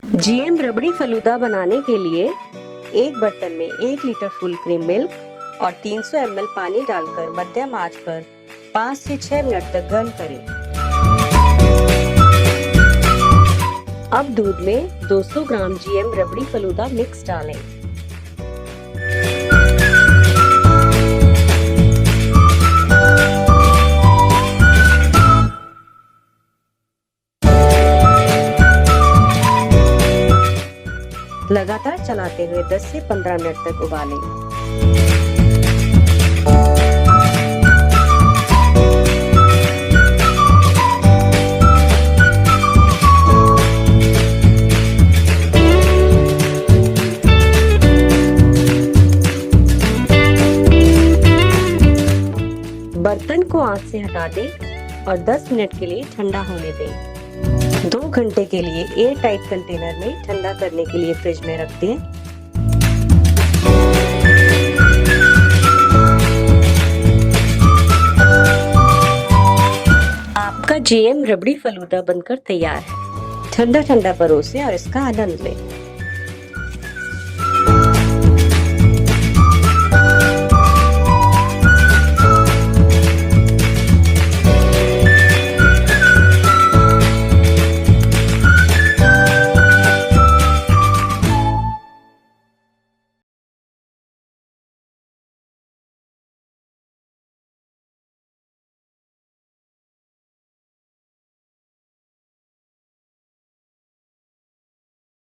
GM रबड़ी फलूदा बनाने के लिए एक बर्तन में 1 लीटर फुल क्रीम मिल्क और 300 ml पानी डालकर मध्यम आंच पर 5 से 6 मिनट तक गर्म करें। अब दूध में 200 ग्राम जीएम रबड़ी फलूदा मिक्स डालें। लगातार चलाते हुए 10 से 15 मिनट तक उबालें। बर्तन को आंच से हटा दें और 10 मिनट के लिए ठंडा होने दें। 2 घंटे के लिए एयर टाइट कंटेनर में ठंडा करने के लिए फ्रिज में रख दें। आपका जीएम रबड़ी फलूदा बनकर तैयार है। ठंडा ठंडा परोसें और इसका आनंद लें।